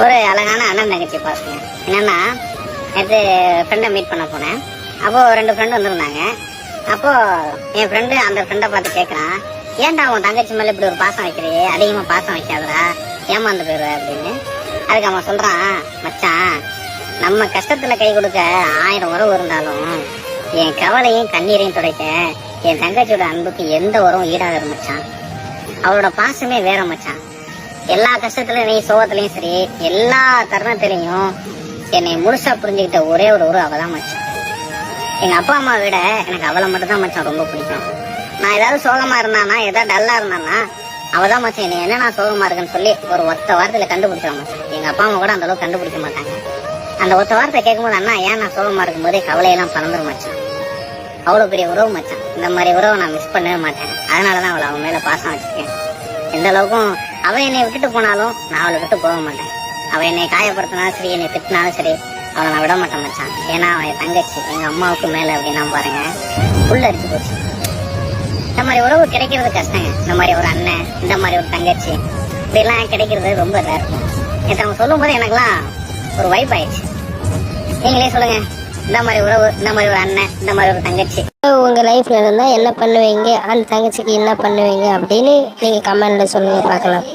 ஒரு அழகான அண்ணன் தங்கச்சி பாருங்க. என்னன்னா நேற்று ஃப்ரெண்டை மீட் பண்ண போனேன். அப்போ 2 ஃப்ரெண்டு வந்திருந்தாங்க. அப்போ என் ஃப்ரெண்டு அந்த ஃப்ரெண்டை பார்த்து கேட்கறான், ஏன்டா உன் தங்கச்சி மேல இப்படி ஒரு பாசம் வைக்கிறியே, அதிகமா பாசம் வைக்காதடா, ஏமாந்து போயிடுவ அப்படின்னு. அதுக்கு அவன் சொல்றான், மச்சான் நம்ம கஷ்டத்துல கை கொடுக்க 1000 உறவு இருந்தாலும் என் கவலையும் கண்ணீரையும் துடைக்க என் தங்கச்சியோட அன்புக்கு எந்த உறவும் ஈடாக மச்சான். அவளோட பாசமே வேற மச்சான். எல்லா கஷ்டத்துலயும் நீ சோகத்திலயும் சரி, எல்லா தருணத்திலையும் என்னை முழுசா புரிஞ்சுக்கிட்ட ஒரே ஒரு உறவு அவதான் மச்சான். எங்க அப்பா அம்மா விட எனக்கு அவளை மட்டும் தான் மச்சான் ரொம்ப பிடிக்கும். நான் ஏதாவது சோகமா இருந்தானா, ஏதாவது டல்லா இருந்தானா, அவதான் மச்சான் என்ன என்ன நான் சோகமா இருக்குன்னு சொல்லி ஒரு ஒத்த வார்த்தையில கண்டுபிடிச்சிடும் மச்சான். எங்க அப்பா அம்மா கூட அந்த அளவுக்கு கண்டுபிடிக்க மாட்டாங்க. அந்த ஒத்த வார்த்தை கேட்கும்போது அண்ணா ஏன் நான் சோகமா இருக்கும் போதே கவலையெல்லாம் பறந்துடும் மச்சான். அவ்வளவு பெரிய உறவு மச்சான். இந்த மாதிரி உறவை நான் மிஸ் பண்ணவே மாட்டேன். அதனாலதான் அவளை அவன் மேல பாசம் வச்சிருக்கேன். எந்த அளவுக்கும் அவ என்னை விட்டுட்டு போனாலும் நான் அவளை விட்டு போக மாட்டேன். அவ என்னை காயப்படுத்தினாலும் சரி, என்னை திட்டினாலும் சரி, அவளை நான் விட மாட்டேன் மச்சான். ஏன்னா அவன் தங்கச்சி எங்க அம்மாவுக்கு மேல அப்படின்னா பாருங்க உள்ள அடிச்சு போச்சு. இந்த மாதிரி உறவு கிடைக்கிறது கஷ்டங்க. இந்த மாதிரி ஒரு அண்ணன், இந்த மாதிரி ஒரு தங்கச்சி, இப்படிலாம் கிடைக்கிறது ரொம்ப ரேர். நேற்று அவங்க சொல்லும் போது எனக்குலாம் ஒரு வைப் ஆயிடுச்சு. நீங்களே சொல்லுங்க, இந்த மாதிரி உறவு, இந்த மாதிரி ஒரு அண்ணன், இந்த மாதிரி ஒரு தங்கச்சி உங்க லைஃப்ல இருந்தா என்ன பண்ணுவீங்க, அந்த தங்கச்சிக்கு என்ன பண்ணுவீங்க அப்படின்னு நீங்க கமெண்ட்ல சொல்லுங்க பார்க்கலாம்.